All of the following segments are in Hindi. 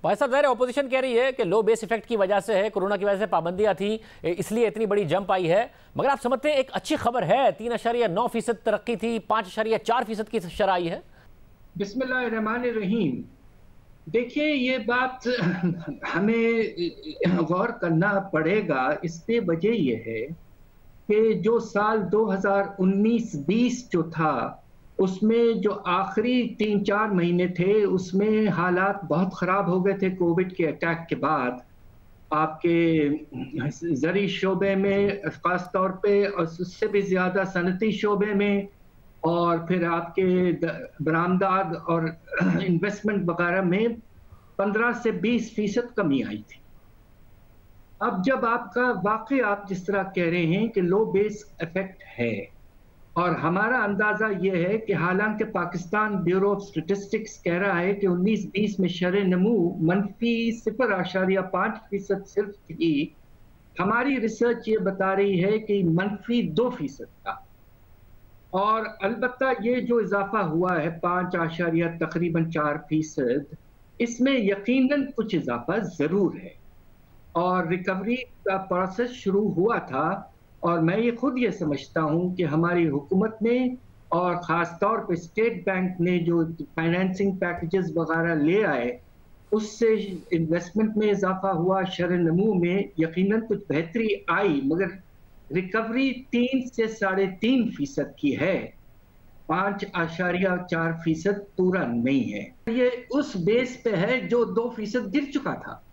भाई साहब, ज़ाहिर ऑपोजिशन कह रही है कि लो बेस इफेक्ट की वजह से है, कोरोना की वजह से पाबंदियां थी, इसलिए इतनी बड़ी जंप आई है। मगर आप समझते हैं एक अच्छी खबर है, 3.9% तरक्की थी, 5.4% की शरह आई है। बिस्मिल्लाहिर्रहमानिर्रहीम। देखिए, ये बात हमें गौर करना पड़ेगा। इससे वजह यह है कि जो साल 2019-20 जो था, उसमें जो आखिरी 3-4 महीने थे, उसमें हालात बहुत ख़राब हो गए थे कोविड के अटैक के बाद। आपके ज़री शोबे में ख़ास तौर पे, और उससे भी ज़्यादा सनती शोबे में, और फिर आपके बरामदात और इन्वेस्टमेंट वगैरह में 15 से 20% कमी आई थी। अब जब आपका वाकई आप जिस तरह कह रहे हैं कि लो बेस इफेक्ट है, और हमारा अंदाजा ये है कि हालांकि पाकिस्तान ब्यूरो ऑफ स्टैटिस्टिक्स कह रहा है कि 19-20 में शरह नमू मनफी 0.5% सिर्फ थी, हमारी रिसर्च ये बता रही है कि मनफी 2% था। और अलबत्ता ये जो इजाफा हुआ है 5.4%, इसमें यकीनन कुछ इजाफा जरूर है, और रिकवरी का प्रोसेस शुरू हुआ था। और मैं ये खुद ये समझता हूँ कि हमारी हुकूमत ने और ख़ास तौर पे स्टेट बैंक ने जो फाइनेंसिंग पैकेजेस वगैरह ले आए, उससे इन्वेस्टमेंट में इजाफा हुआ, शरह नमू में यकीनन कुछ बेहतरी आई, मगर रिकवरी 3 से 3.5% की है, 5.4% पूरा नहीं है। ये उस बेस पे है जो 2% गिर चुका था।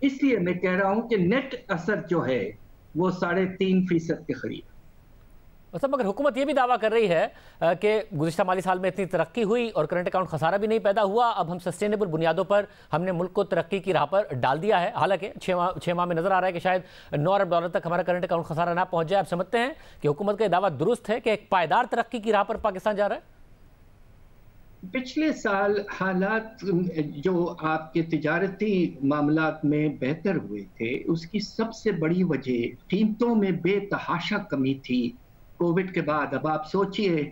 इसलिए मैं कह रहा हूं कि नेट असर जो है वो 3.5% के करीब। मतलब मगर हुकूमत ये भी दावा कर रही है कि गुज़िश्ता माली साल में इतनी तरक्की हुई और करंट अकाउंट खसारा भी नहीं पैदा हुआ। अब हम सस्टेनेबल बुनियादों पर हमने मुल्क को तरक्की की राह पर डाल दिया है। हालांकि 6 माह में नजर आ रहा है कि शायद 9 अरब डॉलर तक हमारा करंट अकाउंट खसारा ना पहुंच जाए। आप समझते हैं कि हुकूमत का दावा दुरुस्त है कि एक पायदार तरक्की की राह पर पाकिस्तान जा रहा है? पिछले साल हालात जो आपके तिजारती मामलात में बेहतर हुए थे, उसकी सबसे बड़ी वजह कीमतों में बेतहाशा कमी थी कोविड के बाद। अब आप सोचिए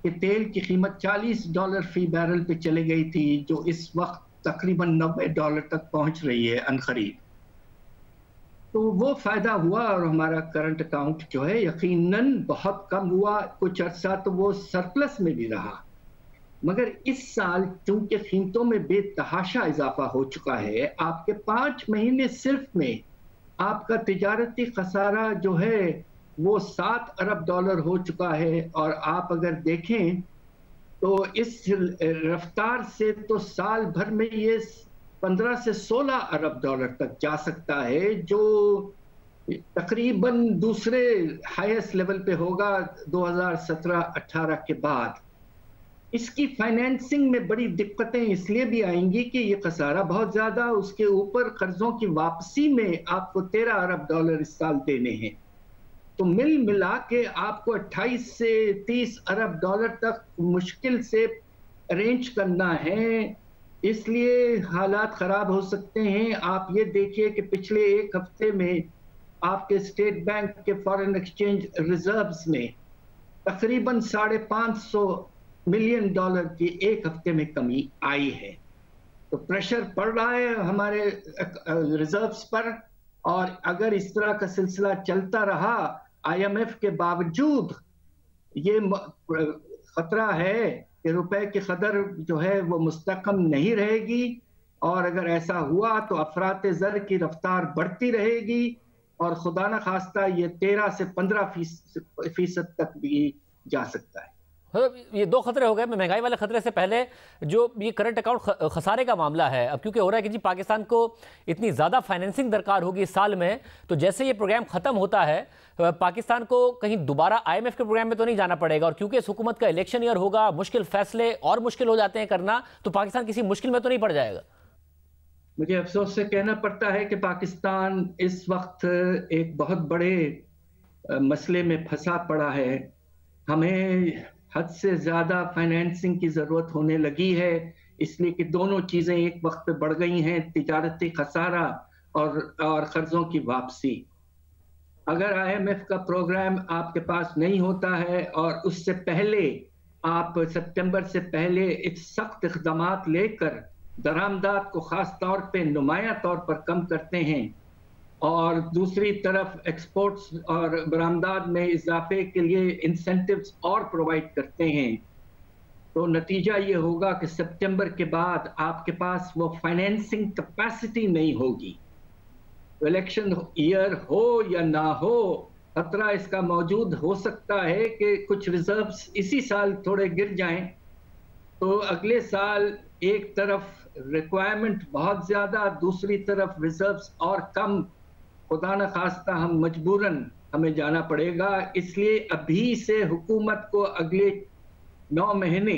कि तेल की कीमत $40 फी बैरल पे चले गई थी, जो इस वक्त तकरीबन $90 तक पहुंच रही है अनखरीद। तो वो फायदा हुआ, और हमारा करंट अकाउंट जो है यकीनन बहुत कम हुआ। कुछ अर्सा तो वो सरप्लस में भी रहा, मगर इस साल चूंकि कीमतों में बेतहाशा इजाफा हो चुका है, आपके 5 महीने सिर्फ में आपका तिजारती खसारा जो है वो 7 अरब डॉलर हो चुका है। और आप अगर देखें तो इस रफ्तार से तो साल भर में ये 15 से 16 अरब डॉलर तक जा सकता है, जो तकरीबन दूसरे हाईएस्ट लेवल पे होगा 2017-18 के बाद। इसकी फाइनेंसिंग में बड़ी दिक्कतें इसलिए भी आएंगी कि ये खसारा बहुत ज्यादा, उसके ऊपर कर्जों की वापसी में आपको 13 अरब डॉलर इस साल देने हैं। तो मिल मिला के आपको 28 से 30 अरब डॉलर तक मुश्किल से अरेंज करना है। इसलिए हालात खराब हो सकते हैं। आप ये देखिए कि पिछले एक हफ्ते में आपके स्टेट बैंक के फॉरेन एक्सचेंज रिजर्व्स में तकरीबन $550 मिलियन की एक हफ्ते में कमी आई है। तो प्रेशर पड़ रहा है हमारे रिजर्व्स पर, और अगर इस तरह का सिलसिला चलता रहा, IMF के बावजूद ये खतरा है कि रुपए की कदर जो है वो मुस्तकम नहीं रहेगी, और अगर ऐसा हुआ तो अफरात ज़र की रफ्तार बढ़ती रहेगी, और खुदा न खास्ता ये 13 से 15% तक भी जा सकता है। ये 2 खतरे हो गए। महंगाई वाले खतरे से पहले जो ये करंट अकाउंट खसारे का मामला है, अब क्योंकि हो रहा है कि जी पाकिस्तान को इतनी ज़्यादा फाइनेंसिंग दरकार होगी इस साल में, तो जैसे ये प्रोग्राम ख़त्म होता है पाकिस्तान को कहीं दोबारा IMF के प्रोग्राम में तो नहीं जाना पड़ेगा। और क्योंकि इस हुकूमत का इलेक्शन ईयर होगा, मुश्किल फैसले और मुश्किल हो जाते हैं करना, तो पाकिस्तान किसी मुश्किल में तो नहीं पड़ जाएगा। मुझे अफसोस से कहना पड़ता है कि पाकिस्तान इस वक्त एक बहुत बड़े मसले में फंसा पड़ा है। हमें हद से ज़्यादा फाइनेंसिंग की ज़रूरत होने लगी है, इसलिए कि दोनों चीज़ें एक वक्त पे बढ़ गई हैं, तिजारती खसारा और कर्ज़ों की वापसी। अगर IMF का प्रोग्राम आपके पास नहीं होता है, और उससे पहले आप सितंबर से पहले एक सख्त इक़दामात लेकर दरामदात को खास तौर पे नुमाया तौर पर कम करते हैं और दूसरी तरफ एक्सपोर्ट्स और बरामदात में इजाफे के लिए इंसेंटिव्स और प्रोवाइड करते हैं, तो नतीजा ये होगा कि सितंबर के बाद आपके पास वो फाइनेंसिंग कैपेसिटी नहीं होगी। इलेक्शन ईयर हो या ना हो, खतरा इसका मौजूद हो सकता है कि कुछ रिजर्व्स इसी साल थोड़े गिर जाएं, तो अगले साल एक तरफ रिक्वायरमेंट बहुत ज्यादा, दूसरी तरफ रिजर्व्स और कम, खुदा न खास्ता हम मजबूरन हमें जाना पड़ेगा। इसलिए अभी से हुकूमत को अगले 9 महीने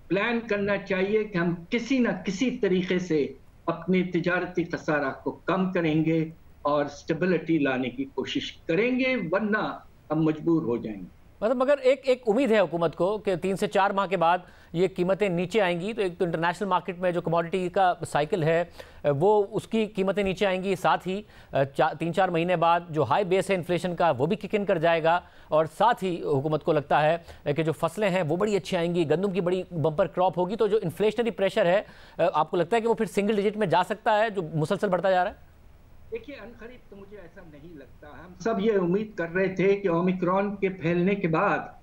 प्लान करना चाहिए कि हम किसी न किसी तरीके से अपनी तिजारती खसारा को कम करेंगे और स्टेबिलिटी लाने की कोशिश करेंगे, वरना हम मजबूर हो जाएंगे। मतलब मगर एक उम्मीद है हुकूमत को कि 3 से 4 माह के बाद ये कीमतें नीचे आएंगी, तो एक तो इंटरनेशनल मार्केट में जो कमोडिटी का साइकिल है वो उसकी कीमतें नीचे आएंगी, साथ ही 3-4 महीने बाद जो हाई बेस है इन्फ्लेशन का वो भी किक इन कर जाएगा, और साथ ही हुकूमत को लगता है कि जो फसलें हैं वो बड़ी अच्छी आएंगी, गंदम की बड़ी बम्पर क्रॉप होगी, तो जो इन्फ्लेशनरी प्रेशर है आपको लगता है कि वो फिर सिंगल डिजिट में जा सकता है जो मुसलसल बढ़ता जा रहा है? देखिए, अनखरीद तो मुझे ऐसा नहीं लगता। हम सब ये उम्मीद कर रहे थे कि ओमिक्रॉन के फैलने के बाद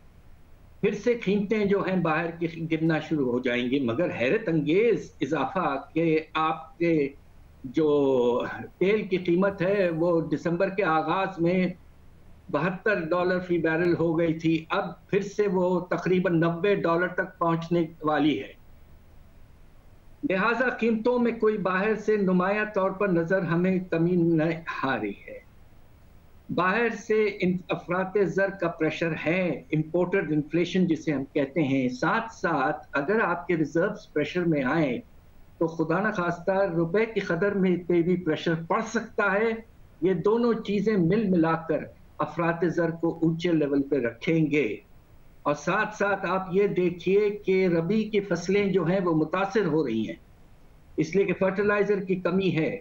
फिर से कीमतें जो हैं बाहर की गिरना शुरू हो जाएंगी, मगर हैरत अंगेज इजाफा कि आपके जो तेल की कीमत है वो दिसंबर के आगाज में $72 फी बैरल हो गई थी, अब फिर से वो तकरीबन $90 तक पहुंचने वाली है। लिहाजा कीमतों में कोई बाहर से नुमाया तौर पर नजर हमें कमी न आ रही है। बाहर से अफरात ज़र का प्रेशर है, इंपोर्टेड इन्फ्लेशन जिसे हम कहते हैं, साथ साथ अगर आपके रिजर्व्स प्रेशर में आए तो खुदा न खास्ता रुपए की कदर में पे भी प्रेशर पड़ सकता है। ये दोनों चीजें मिल मिलाकर अफरात ज़र को ऊंचे लेवल पे रखेंगे। और साथ साथ आप ये देखिए कि रबी की फसलें जो हैं वो मुतासिर हो रही हैं, इसलिए कि फर्टिलाइजर की कमी है।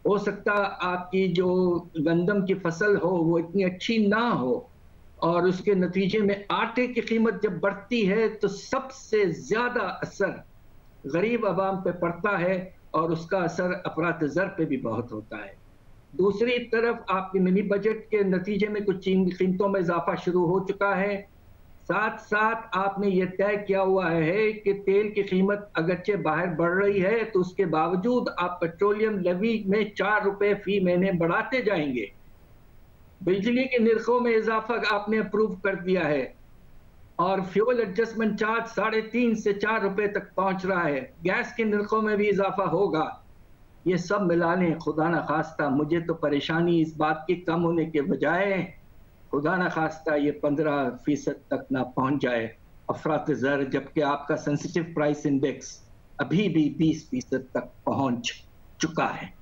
हो सकता आपकी जो गंदम की फसल हो वो इतनी अच्छी ना हो, और उसके नतीजे में आटे की कीमत जब बढ़ती है तो सबसे ज्यादा असर गरीब आवाम पे पड़ता है और उसका असर अफरात ज़र पे भी बहुत होता है। दूसरी तरफ आपके मिनी बजट के नतीजे में कुछ कीमतों में इजाफा शुरू हो चुका है। साथ साथ आपने ये तय किया हुआ है कि तेल की कीमत अगरचे बाहर बढ़ रही है तो उसके बावजूद आप पेट्रोलियम लेवी में 4 रुपए फी महीने बढ़ाते जाएंगे। बिजली के निर्खों में इजाफा आपने अप्रूव कर दिया है और फ्यूल एडजस्टमेंट चार्ज 3.5 से 4 रुपए तक पहुंच रहा है। गैस के निर्खों में भी इजाफा होगा। ये सब मिला लें, खुदा न खास्ता मुझे तो परेशानी इस बात की कम होने के बजाय खुदा न खास्ता ये 15% तक ना पहुंच जाए अफरात ज़र, जबकि आपका सेंसिटिव प्राइस इंडेक्स अभी भी 20% तक पहुंच चुका है।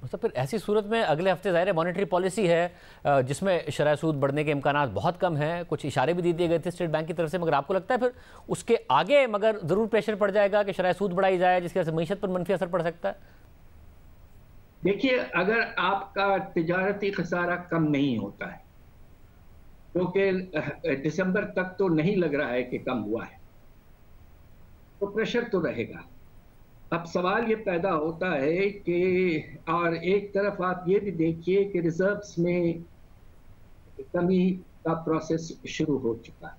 मतलब फिर ऐसी सूरत में अगले हफ्ते ज़ाहिर मॉनेटरी पॉलिसी है जिसमें शरह सूद बढ़ने के इम्कानात बहुत कम हैं, कुछ इशारे भी दे दिए गए थे स्टेट बैंक की तरफ से, मगर आपको लगता है फिर उसके आगे मगर ज़रूर प्रेशर पड़ जाएगा कि शरह सूद बढ़ाई जाए जिसकी वजह से मीशत पर मनफी असर पड़ सकता है? देखिए, अगर आपका तिजारती खसारा कम नहीं होता है, क्योंकि दिसंबर तक तो नहीं लग रहा है कि कम हुआ है, तो प्रेशर तो रहेगा। अब सवाल ये पैदा होता है कि और एक तरफ आप ये भी देखिए कि रिजर्व्स में कमी का प्रोसेस शुरू हो चुका है।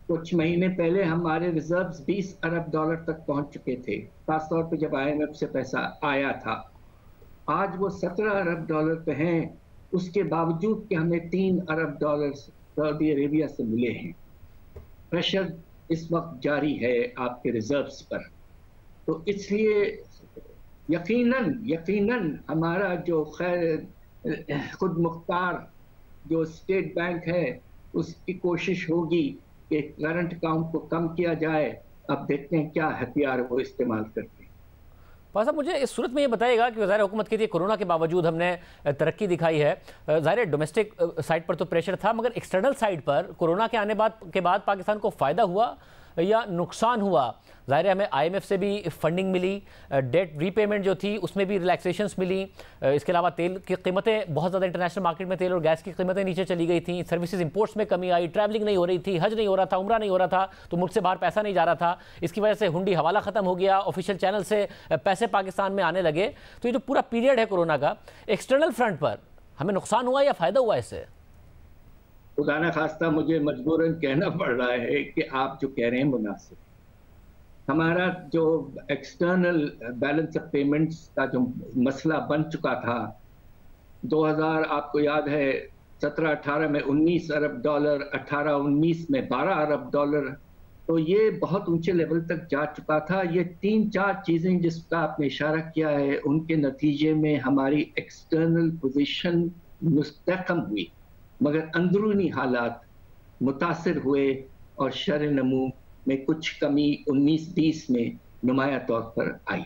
कुछ महीने पहले हमारे रिजर्व्स $20 अरब तक पहुंच चुके थे, खासतौर पे जब IMF से पैसा आया था। आज वो $17 अरब पे हैं, उसके बावजूद कि हमें $3 अरब सऊदी अरेबिया से मिले हैं। प्रेशर इस वक्त जारी है आपके रिजर्व्स पर, तो इसलिए यकीनन हमारा जो खैर खुद मुख्तार जो स्टेट बैंक है उसकी कोशिश होगी कि करंट अकाउंट को कम किया जाए। अब देखते हैं क्या हथियार वो इस्तेमाल करते हैं। साहब मुझे इस सूरत में ये बताइएगा कि वज़ार हुकूमत की थी कोरोना के बावजूद हमने तरक्की दिखाई है, ज़ाहिर डोमेस्टिक साइड पर तो प्रेशर था, मगर एक्सटर्नल साइड पर कोरोना के आने के बाद पाकिस्तान को फ़ायदा हुआ या नुकसान हुआ? ज़ाहिर है हमें IMF से भी फंडिंग मिली, डेट रीपेमेंट जो थी उसमें भी रिलैक्सेशंस मिली, इसके अलावा तेल की कीमतें बहुत ज़्यादा इंटरनेशनल मार्केट में तेल और गैस की कीमतें नीचे चली गई थी, सर्विसेज इंपोर्ट्स में कमी आई, ट्रैवलिंग नहीं हो रही थी, हज नहीं हो रहा था, उम्रा नहीं हो रहा था, तो मुल्क से बाहर पैसा नहीं जा रहा था, इसकी वजह से हुंडी हवाला ख़त्म हो गया, ऑफिशियल चैनल से पैसे पाकिस्तान में आने लगे। तो ये जो पूरा पीरियड है कोरोना का, एक्सटर्नल फ्रंट पर हमें नुकसान हुआ या फ़ायदा हुआ इससे? खुदा न खास्ता मुझे मजबूरन कहना पड़ रहा है कि आप जो कह रहे हैं मुनासिब। हमारा जो एक्सटर्नल बैलेंस ऑफ पेमेंट्स का जो मसला बन चुका था 2000, आपको याद है 17-18 में 19 अरब डॉलर, 18-19 में 12 अरब डॉलर, तो ये बहुत ऊंचे लेवल तक जा चुका था। ये 3-4 चीज़ें जिसका आपने इशारा किया है, उनके नतीजे में हमारी एक्सटर्नल पोजीशन मुस्तहकम हुई, मगर अंदरूनी हालात मुतासिर हुए और शर नमू में कुछ कमी 19-20 में नुमाया तौर पर आई।